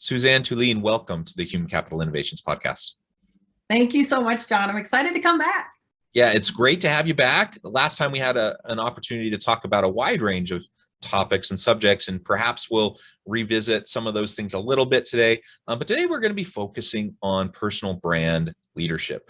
Suzanne, Tulien, welcome to the Human Capital Innovations Podcast. Thank you so much, John. I'm excited to come back. Yeah, it's great to have you back. The last time we had an opportunity to talk about a wide range of topics and subjects, and perhaps we'll revisit some of those things a little bit today. But today we're going to be focusing on personal brand leadership.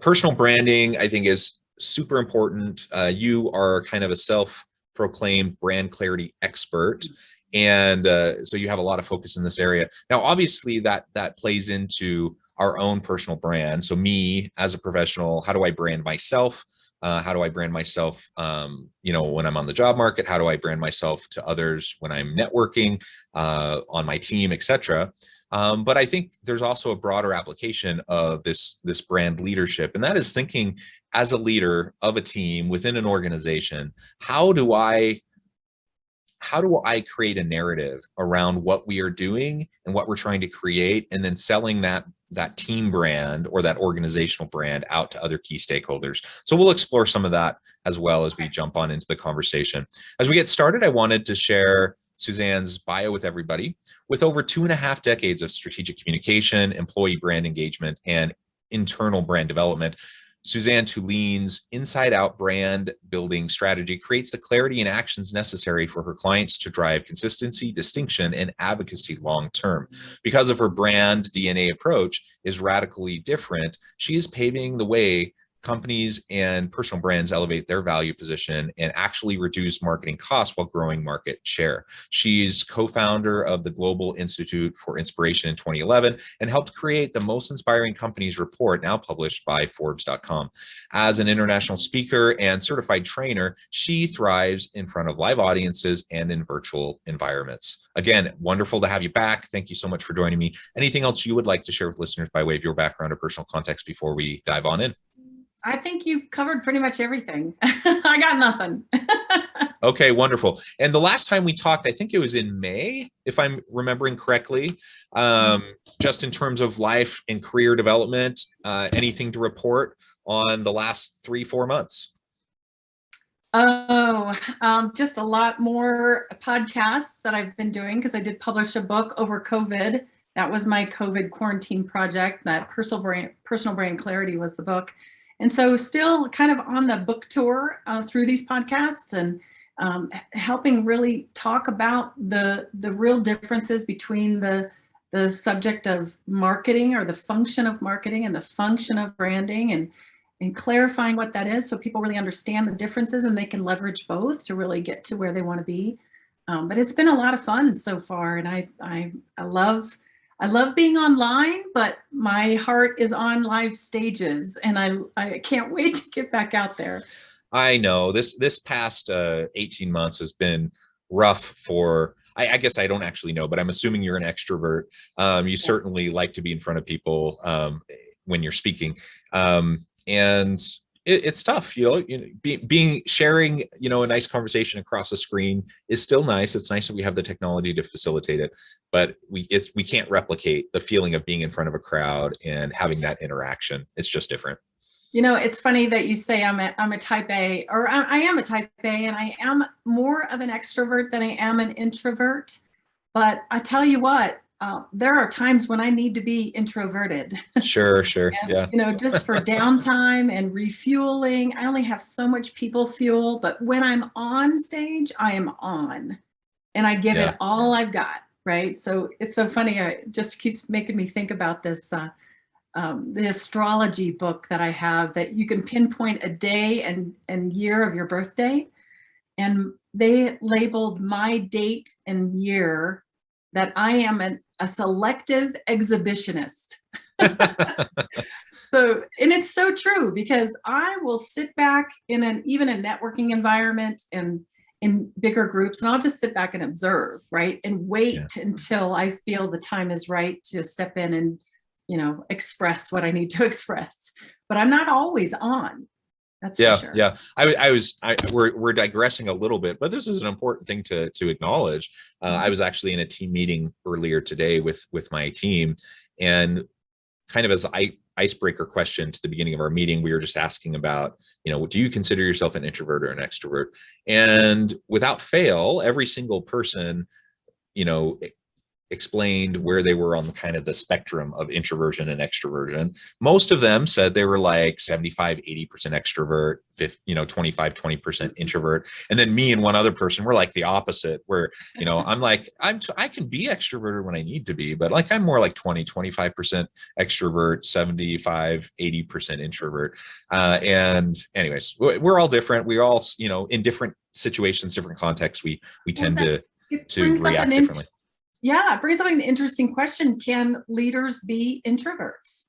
Personal branding, I think, is super important. You are kind of a self-proclaimed brand clarity expert. And so you have a lot of focus in this area. Now, obviously, that plays into our own personal brand. So me as a professional, how do I brand myself? How do I brand myself, when I'm on the job market? How do I brand myself to others when I'm networking on my team, etc.? But I think there's also a broader application of this brand leadership, and that is thinking as a leader of a team within an organization. How do I create a narrative around what we are doing and what we're trying to create, and then selling that team brand or that organizational brand out to other key stakeholders? So we'll explore some of that as well as we jump on into the conversation. As we get started, I wanted to share Suzanne's bio with everybody. With over 2.5 decades of strategic communication, employee brand engagement, and internal brand development, Suzanne Tulien's inside-out brand building strategy creates the clarity and actions necessary for her clients to drive consistency, distinction, and advocacy long-term. Because of her brand DNA approach is radically different, she is paving the way companies and personal brands elevate their value position and actually reduce marketing costs while growing market share. She's co-founder of the Global Institute for Inspiration in 2011 and helped create the Most Inspiring Companies report, now published by Forbes.com. As an international speaker and certified trainer, she thrives in front of live audiences and in virtual environments. Again, wonderful to have you back. Thank you so much for joining me. Anything else you would like to share with listeners by way of your background or personal context before we dive on in? I think you've covered pretty much everything. I got nothing. Okay, wonderful. And the last time we talked, I think it was in May, if I'm remembering correctly, just in terms of life and career development, anything to report on the last 3-4 months? Just a lot more podcasts that I've been doing, because I did publish a book over COVID. That was my COVID quarantine project. That personal brand clarity was the book. And so still kind of on the book tour through these podcasts, and helping really talk about the real differences between the subject of marketing, or the function of marketing, and the function of branding, and clarifying what that is so people really understand the differences and they can leverage both to really get to where they want to be. But it's been a lot of fun so far, and I love being online, but my heart is on live stages, and I can't wait to get back out there. I know this past 18 months has been rough for, I guess I don't actually know, but I'm assuming you're an extrovert. You Yes. Certainly like to be in front of people when you're speaking. And it's tough, sharing, a nice conversation across a screen is still nice. It's nice that we have the technology to facilitate it, but we can't replicate the feeling of being in front of a crowd and having that interaction. It's just different. It's funny that you say I'm a type A, or I am a type A, and I am more of an extrovert than I am an introvert. But I tell you what, there are times when I need to be introverted. Sure. And, yeah. Just for downtime and refueling. I only have so much people fuel, but when I'm on stage, I am on, and I give it all I've got, right? So it's so funny. It just keeps making me think about this, the astrology book that I have, that you can pinpoint a day and year of your birthday. And they labeled my date and year that I am a selective exhibitionist. So, and it's so true, because I will sit back in even a networking environment and in bigger groups, and I'll just sit back and observe, right? And wait until I feel the time is right to step in and, express what I need to express. But I'm not always on. That's for sure. Yeah. We're digressing a little bit, but this is an important thing to acknowledge. I was actually in a team meeting earlier today with my team, and kind of as icebreaker question to the beginning of our meeting, we were just asking about, do you consider yourself an introvert or an extrovert? And without fail, every single person, explained where they were on the kind of the spectrum of introversion and extroversion. Most of them said they were like 75-80% extrovert, 25-20% introvert. And then me and one other person were like the opposite, where I'm like, I can be extroverted when I need to be, but like I'm more like 20-25% extrovert, 75-80% introvert. And anyways, we're all different. We all, in different situations, different contexts, we tend to react differently. Yeah, it brings up an interesting question. Can leaders be introverts?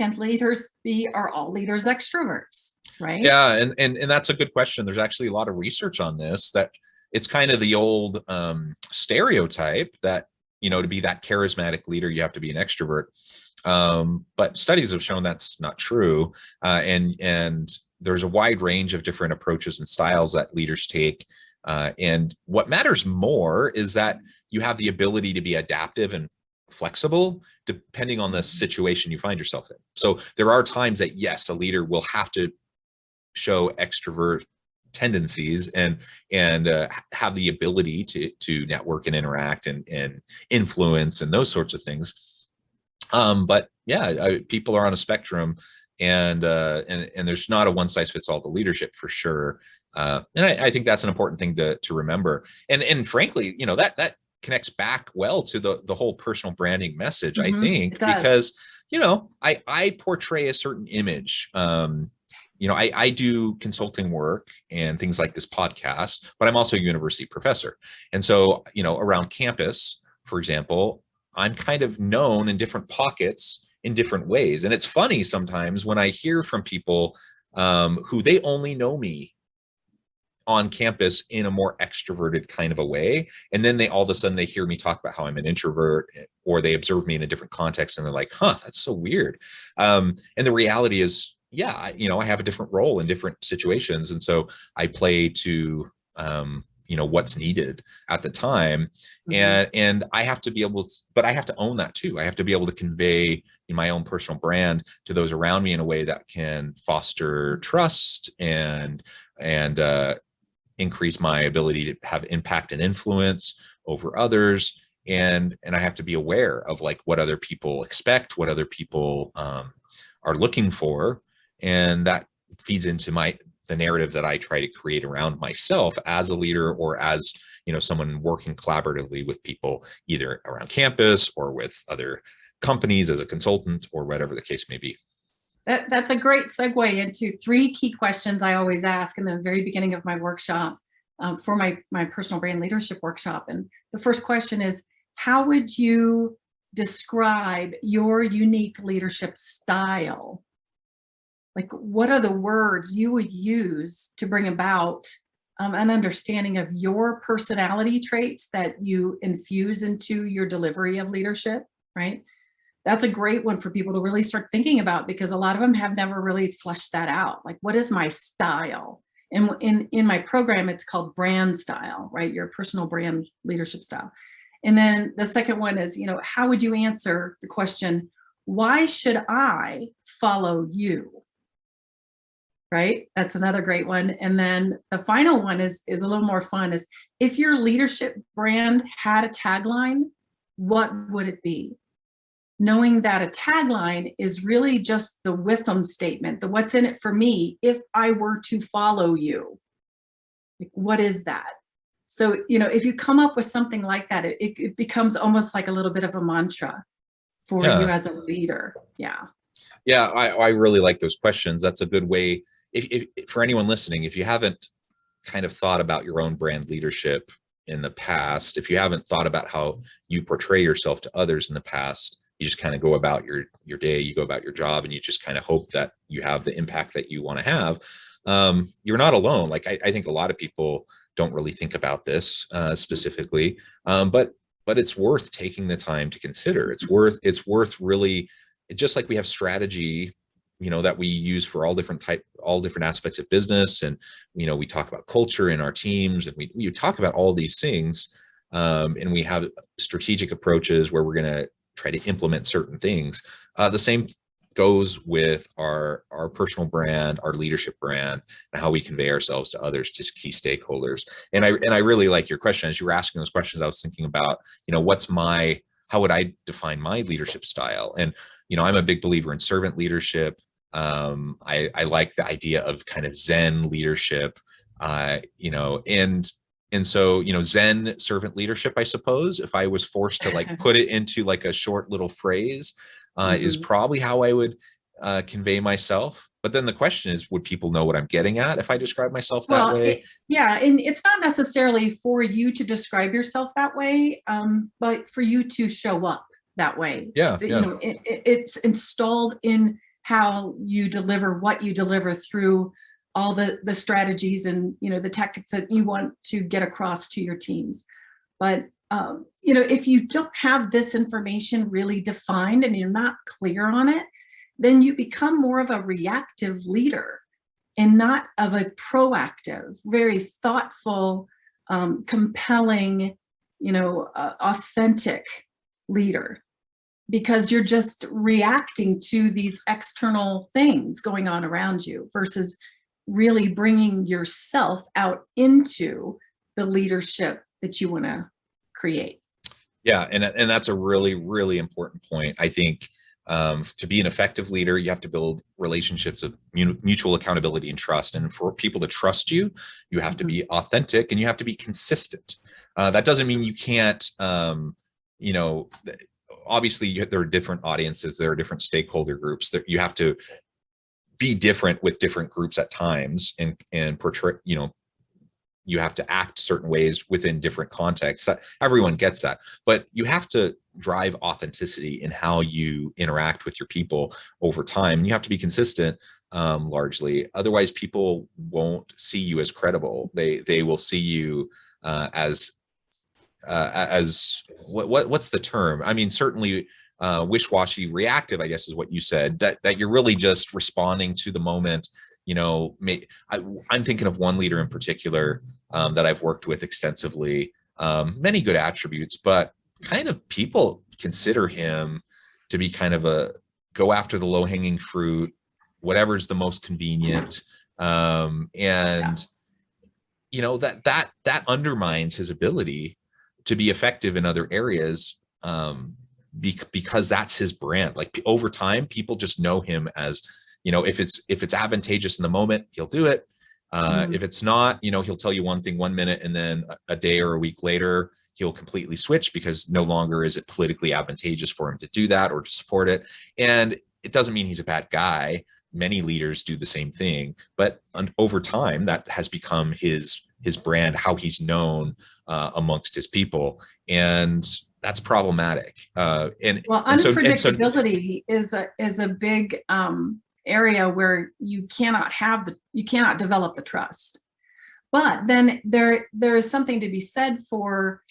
Are all leaders extroverts, right? Yeah, and that's a good question. There's actually a lot of research on this, that it's kind of the old stereotype that, to be that charismatic leader, you have to be an extrovert. But studies have shown that's not true. And there's a wide range of different approaches and styles that leaders take. And what matters more is that you have the ability to be adaptive and flexible depending on the situation you find yourself in. So there are times that, yes, a leader will have to show extrovert tendencies and have the ability to network and interact and influence and those sorts of things. But yeah, people are on a spectrum, and there's not a one size fits all to leadership, for sure. And I think that's an important thing to remember. And frankly, that connects back well to the whole personal branding message, I think, because, I portray a certain image. I do consulting work and things like this podcast, but I'm also a university professor. And so, around campus, for example, I'm kind of known in different pockets in different ways. And it's funny sometimes when I hear from people who they only know me on campus in a more extroverted kind of a way, and then all of a sudden they hear me talk about how I'm an introvert, or they observe me in a different context and they're like, that's so weird. And the reality is, yeah, I have a different role in different situations, and so I play to what's needed at the time. And I have to be able to, but I have to own that too. I have to be able to convey my own personal brand to those around me in a way that can foster trust and increase my ability to have impact and influence over others. And I have to be aware of like what other people expect, what other people are looking for. And that feeds into the narrative that I try to create around myself as a leader, or as, someone working collaboratively with people, either around campus or with other companies as a consultant, or whatever the case may be. That's a great segue into 3 key questions I always ask in the very beginning of my workshop, for my personal brand leadership workshop. And the first question is, how would you describe your unique leadership style? Like, what are the words you would use to bring about an understanding of your personality traits that you infuse into your delivery of leadership, right? That's a great one for people to really start thinking about, because a lot of them have never really fleshed that out. Like, what is my style? And in my program, it's called brand style, right? Your personal brand leadership style. And then the second one is, how would you answer the question, why should I follow you? Right? That's another great one. And then the final one is a little more fun, is, if your leadership brand had a tagline, what would it be? Knowing that a tagline is really just the WIFM statement, the what's in it for me if I were to follow you. Like, what is that? So, if you come up with something like that, it becomes almost like a little bit of a mantra for you as a leader. Yeah. Yeah, I really like those questions. That's a good way. If for anyone listening, if you haven't kind of thought about your own brand leadership in the past, if you haven't thought about how you portray yourself to others in the past, you just kind of go about your day, you go about your job, and you just kind of hope that you have the impact that you want to have. You're not alone. Like, I think a lot of people don't really think about this specifically, but it's worth taking the time to consider. It's worth really, just like we have strategy, that we use for all different aspects of business. And, we talk about culture in our teams, and we talk about all these things. And we have strategic approaches where we're going to try to implement certain things. The same goes with our personal brand, our leadership brand, and how we convey ourselves to others, to key stakeholders. And I really like your question. As you were asking those questions, I was thinking about, how would I define my leadership style? And, I'm a big believer in servant leadership. I like the idea of kind of Zen leadership, and so, Zen servant leadership, I suppose, if I was forced to like put it into like a short little phrase, is probably how I would convey myself. But then the question is, would people know what I'm getting at if I describe myself that way? And it's not necessarily for you to describe yourself that way, but for you to show up that way. It's installed in how you deliver what you deliver through all the strategies and, the tactics that you want to get across to your teams. But, if you don't have this information really defined and you're not clear on it, then you become more of a reactive leader and not of a proactive, very thoughtful, compelling, authentic leader, because you're just reacting to these external things going on around you versus really bringing yourself out into the leadership that you want to create. Yeah, and that's a really, really important point. I think to be an effective leader, you have to build relationships of mutual accountability and trust. And for people to trust you, you have to be authentic and you have to be consistent. That doesn't mean you can't, obviously there are different audiences, there are different stakeholder groups that you have to be different with different groups at times and portray, you have to act certain ways within different contexts. Everyone gets that, but you have to drive authenticity in how you interact with your people over time. You have to be consistent, largely. Otherwise, people won't see you as credible. They will see you as what's the term? I mean, certainly wish-washy, reactive, I guess is what you said, that you're really just responding to the moment. I'm thinking of one leader in particular that I've worked with extensively, many good attributes, but kind of people consider him to be kind of a go after the low-hanging fruit, whatever's the most convenient. That undermines his ability to be effective in other areas, because that's his brand. Like over time, people just know him as, if it's advantageous in the moment, he'll do it. If it's not, he'll tell you one thing 1 minute, and then a day or a week later, he'll completely switch because no longer is it politically advantageous for him to do that or to support it. And it doesn't mean he's a bad guy. Many leaders do the same thing, but over time, that has become his brand, how he's known amongst his people, and that's problematic. Unpredictability is a big area where you cannot develop the trust. But then there is something to be said for,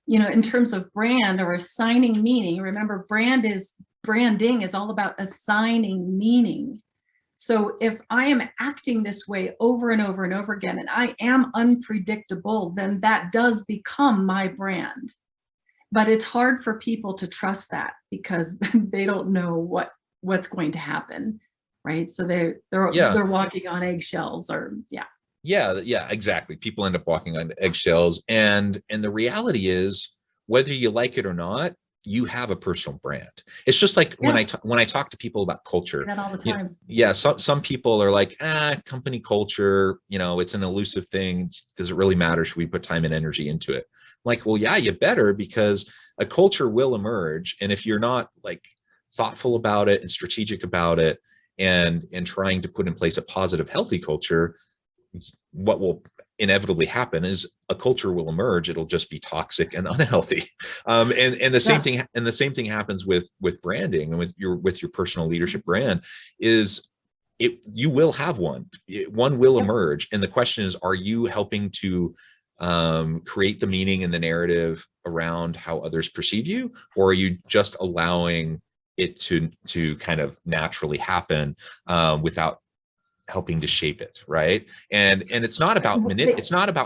in terms of brand or assigning meaning. Remember, branding is all about assigning meaning. So if I am acting this way over and over and over again, and I am unpredictable, then that does become my brand. But it's hard for people to trust that because they don't know what's going to happen, right? So they're walking on eggshells, Yeah, exactly. People end up walking on eggshells, and the reality is, whether you like it or not, you have a personal brand. It's just like when I talk to people about culture, that all the time. Some people are like, company culture, it's an elusive thing. Does it really matter? Should we put time and energy into it? I'm like, well, yeah, you better, because a culture will emerge, and if you're not like thoughtful about it and strategic about it, and trying to put in place a positive, healthy culture, what will inevitably happen is a culture will emerge. It'll just be toxic and unhealthy. And the same thing, and the same thing happens with branding and with your personal leadership brand. You will have one will emerge. And the question is, are you helping to create the meaning and the narrative around how others perceive you, or are you just allowing it to kind of naturally happen without helping to shape it, right? And it's not about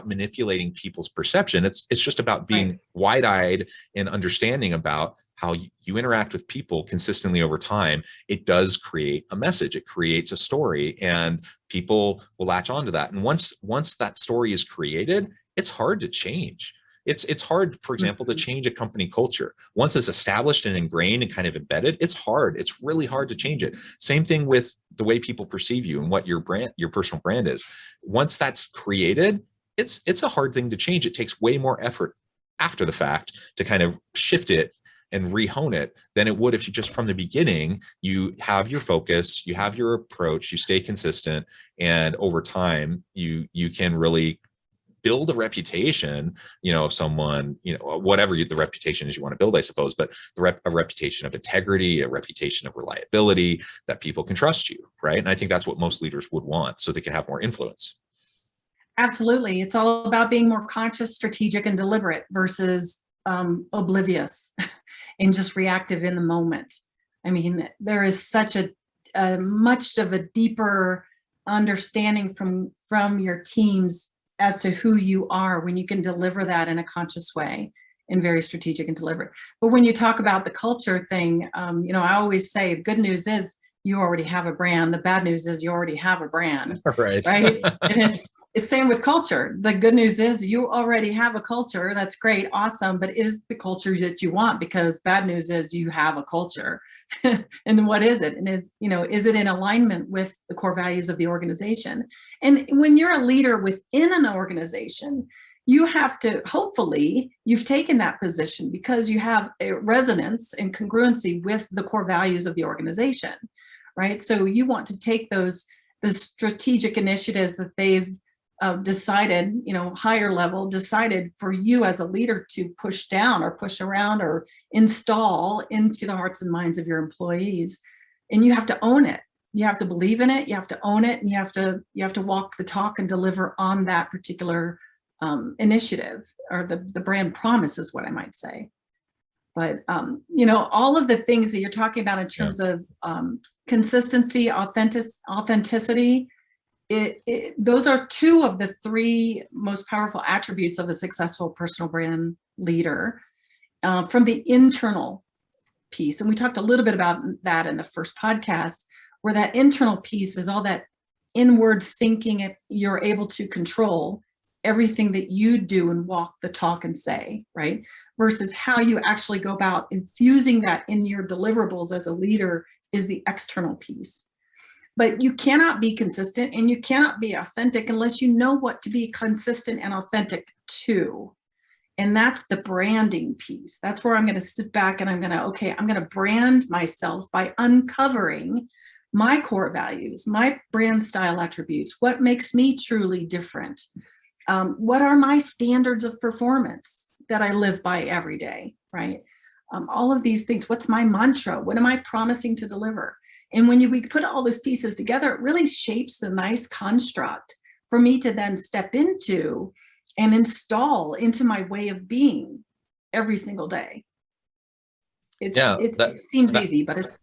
manipulating people's perception. It's just about being wide-eyed and understanding about how you interact with people consistently over time, it does create a message. It creates a story, and people will latch onto that. And once that story is created, it's hard to change. It's hard, for example, to change a company culture. Once it's established and ingrained and kind of embedded, it's hard. It's really hard to change it. Same thing with the way people perceive you and what your personal brand is. Once that's created, it's a hard thing to change. It takes way more effort after the fact to kind of shift it and rehone it than it would if you just from the beginning, you have your focus, you have your approach, you stay consistent, and over time you can really build a reputation, of someone, whatever the reputation is you want to build, I suppose, but a reputation of integrity, a reputation of reliability, that people can trust you, right? And I think that's what most leaders would want, so they can have more influence. Absolutely. It's all about being more conscious, strategic, and deliberate versus oblivious and just reactive in the moment. I mean, there is such a much of a deeper understanding from your teams as to who you are when you can deliver that in a conscious way and very strategic and deliberate. But when you talk about the culture thing, I always say, good news is you already have a brand. The bad news is you already have a brand. Right. And it's same with culture. The good news is you already have a culture. That's great. Awesome. But is the culture that you want? Because bad news is you have a culture. And what is it? And is it in alignment with the core values of the organization? And when you're a leader within an organization, you have to, hopefully, you've taken that position because you have a resonance and congruency with the core values of the organization, right? So you want to take the strategic initiatives that they've decided, higher level decided for you as a leader to push down or push around or install into the hearts and minds of your employees. And you have to own it. You have to believe in it. You have to own it, and you have to walk the talk and deliver on that particular initiative, or the brand promise is what I might say. But all of the things that you're talking about in terms of consistency, authenticity. Those are two of the three most powerful attributes of a successful personal brand leader, from the internal piece. And we talked a little bit about that in the first podcast, where that internal piece is all that inward thinking. You're able to control everything that you do and walk the talk and say, right? Versus how you actually go about infusing that in your deliverables as a leader is the external piece. But you cannot be consistent and you cannot be authentic unless you know what to be consistent and authentic to. And that's the branding piece. That's where I'm going to sit back and I'm going to brand myself by uncovering my core values, my brand style attributes, what makes me truly different. What are my standards of performance that I live by every day, right? All of these things. What's my mantra? What am I promising to deliver? And when we put all those pieces together, it really shapes a nice construct for me to then step into and install into my way of being every single day. It seems easy, but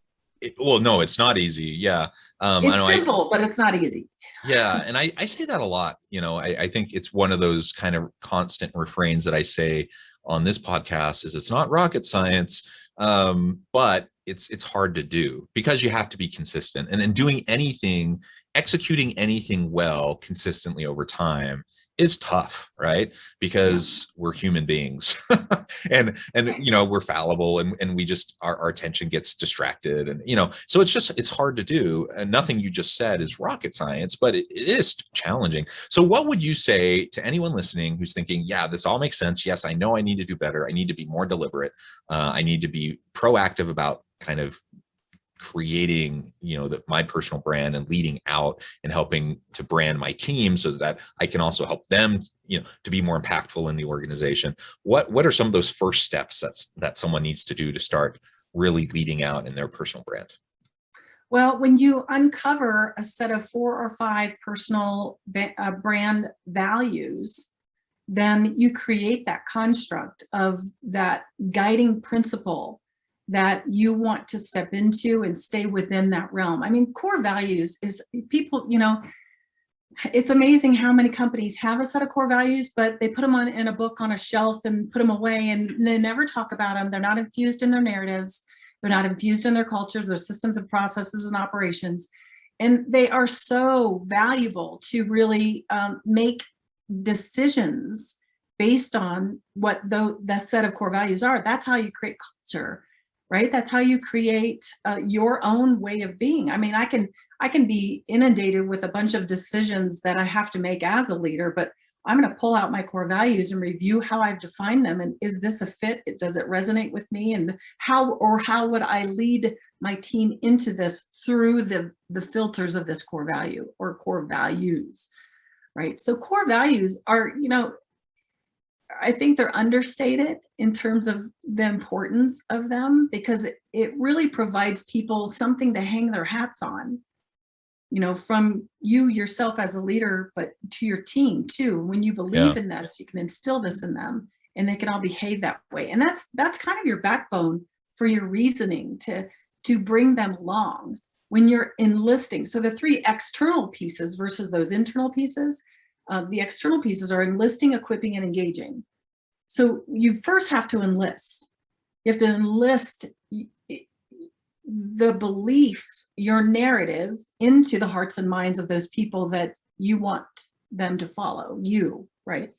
no, it's not easy. Yeah. It's simple, but it's not easy. Yeah. And I say that a lot. I think it's one of those kind of constant refrains that I say on this podcast is it's not rocket science, but it's hard to do because you have to be consistent. And then executing anything well consistently over time is tough, right? Because we're human beings and we're fallible and we just, our attention gets distracted and, so it's hard to do. And nothing you just said is rocket science, but it is challenging. So what would you say to anyone listening who's thinking, yeah, this all makes sense. Yes, I know I need to do better. I need to be more deliberate. I need to be proactive about kind of creating, my personal brand and leading out and helping to brand my team so that I can also help them, to be more impactful in the organization. What are some of those first steps that someone needs to do to start really leading out in their personal brand? Well, when you uncover a set of 4 or 5 personal brand values, then you create that construct of that guiding principle that you want to step into and stay within that realm. I mean, core values is people, it's amazing how many companies have a set of core values, but they put them in a book on a shelf and put them away, and they never talk about them. They're not infused in their narratives. They're not infused in their cultures, their systems and processes and operations. And they are so valuable to really make decisions based on what the set of core values are. That's how you create culture, right? That's how you create your own way of being. I mean, I can be inundated with a bunch of decisions that I have to make as a leader, but I'm going to pull out my core values and review how I've defined them. And is this a fit? Does it resonate with me? And how would I lead my team into this through the filters of this core value or core values, right? So core values are, I think they're understated in terms of the importance of them, because it really provides people something to hang their hats on, from you yourself as a leader, but to your team too. When you believe in this, you can instill this in them and they can all behave that way. And that's kind of your backbone for your reasoning to bring them along when you're enlisting. So the three external pieces versus those internal pieces, the external pieces are enlisting, equipping, and engaging. So you first have to enlist. You have to enlist the belief, your narrative, into the hearts and minds of those people that you want them to follow you, right?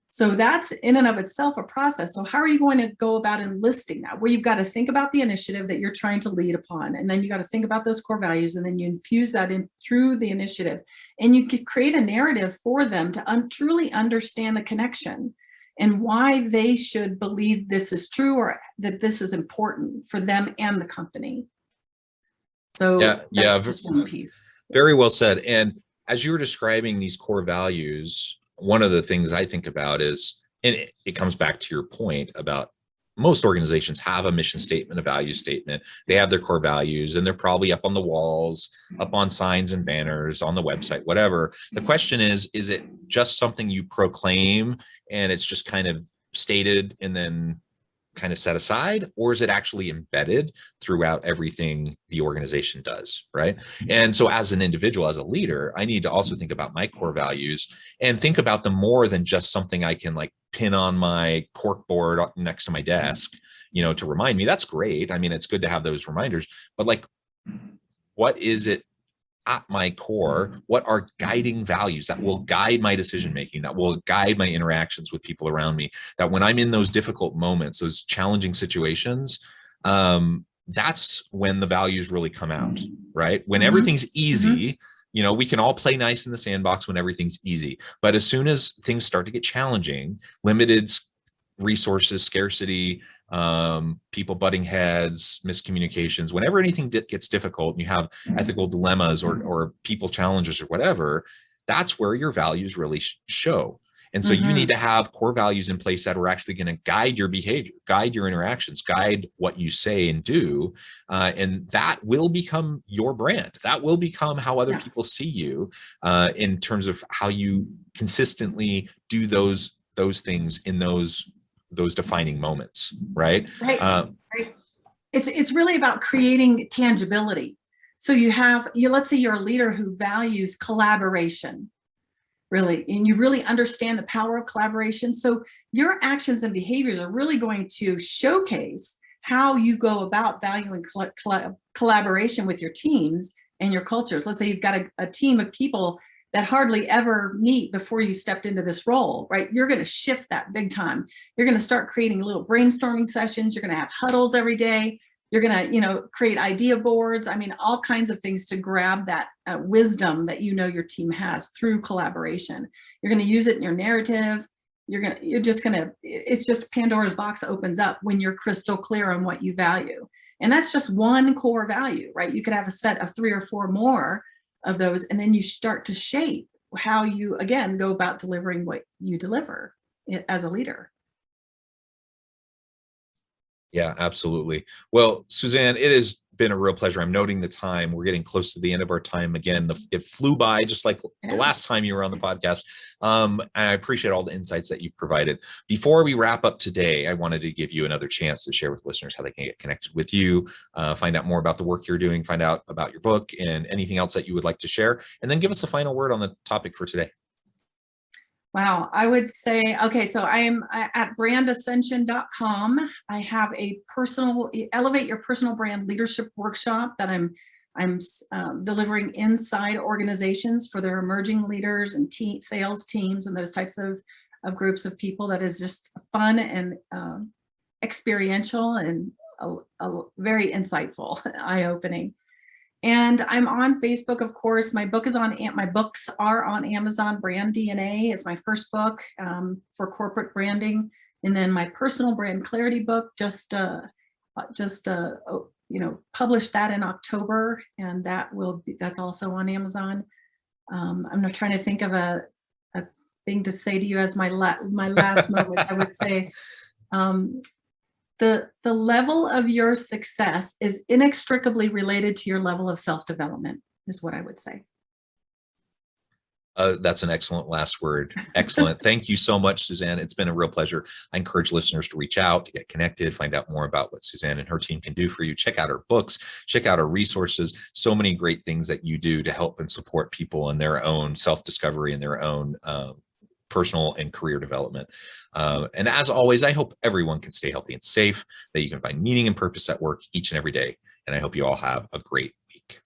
So that's in and of itself a process. So how are you going to go about enlisting that? Well, you've got to think about the initiative that you're trying to lead upon, and then you got to think about those core values, and then you infuse that in through the initiative, and you could create a narrative for them to truly understand the connection and why they should believe this is true or that this is important for them and the company. So that's just one piece. Very well said. And as you were describing these core values, one of the things I think about is, and it comes back to your point about most organizations have a mission statement, a value statement. They have their core values, and they're probably up on the walls, up on signs and banners, on the website, whatever. The question is it just something you proclaim and it's just kind of stated and then kind of set aside, or is it actually embedded throughout everything the organization does, right? And so as an individual, as a leader, I need to also think about my core values and think about them more than just something I can like pin on my cork board next to my desk, to remind me. That's great. I mean, it's good to have those reminders, but like, what is it at my core? What are guiding values that will guide my decision-making, that will guide my interactions with people around me, that when I'm in those difficult moments, those challenging situations, that's when the values really come out, right? When everything's easy, we can all play nice in the sandbox when everything's easy. But as soon as things start to get challenging, limited resources, scarcity, people butting heads, miscommunications, whenever anything gets difficult and you have ethical dilemmas or people challenges or whatever, that's where your values really show. And so you need to have core values in place that are actually going to guide your behavior, guide your interactions, guide what you say and do. And that will become your brand. That will become how other people see you in terms of how you consistently do those things in those defining moments, right? Right. It's really about creating tangibility. So let's say you're a leader who values collaboration, really, and you really understand the power of collaboration. So your actions and behaviors are really going to showcase how you go about valuing collaboration with your teams and your cultures. Let's say you've got a team of people that hardly ever meet before you stepped into this role, right? You're going to shift that big time. You're going to start creating little brainstorming sessions. You're going to have huddles every day. You're going to, create idea boards. I mean, all kinds of things to grab that wisdom that your team has through collaboration. You're going to use it in your narrative. It's just Pandora's box opens up when you're crystal clear on what you value. And that's just one core value, right? You could have a set of 3 or 4 more of those, and then you start to shape how you, again, go about delivering what you deliver as a leader. Yeah, absolutely. Well, Suzanne, it has been a real pleasure. I'm noting the time. We're getting close to the end of our time. Again, it flew by just like the last time you were on the podcast. And I appreciate all the insights that you've provided. Before we wrap up today, I wanted to give you another chance to share with listeners how they can get connected with you, find out more about the work you're doing, find out about your book and anything else that you would like to share, and then give us a final word on the topic for today. Wow, I would say, okay, so I am at brandascension.com. I have a elevate your personal brand leadership workshop that I'm delivering inside organizations for their emerging leaders and sales teams and those types of groups of people. That is just fun and experiential and very insightful, eye-opening. And I'm on Facebook, of course. My books are on Amazon. Brand DNA is my first book for corporate branding, and then my personal brand clarity book just published that in October, and that's also on Amazon. I'm not trying to think of a thing to say to you as my last moments. I would say. The level of your success is inextricably related to your level of self-development, is what I would say. That's an excellent last word. Excellent. Thank you so much, Suzanne. It's been a real pleasure. I encourage listeners to reach out, to get connected, find out more about what Suzanne and her team can do for you. Check out her books, check out her resources. So many great things that you do to help and support people in their own self-discovery and their own personal and career development. And as always, I hope everyone can stay healthy and safe, that you can find meaning and purpose at work each and every day. And I hope you all have a great week.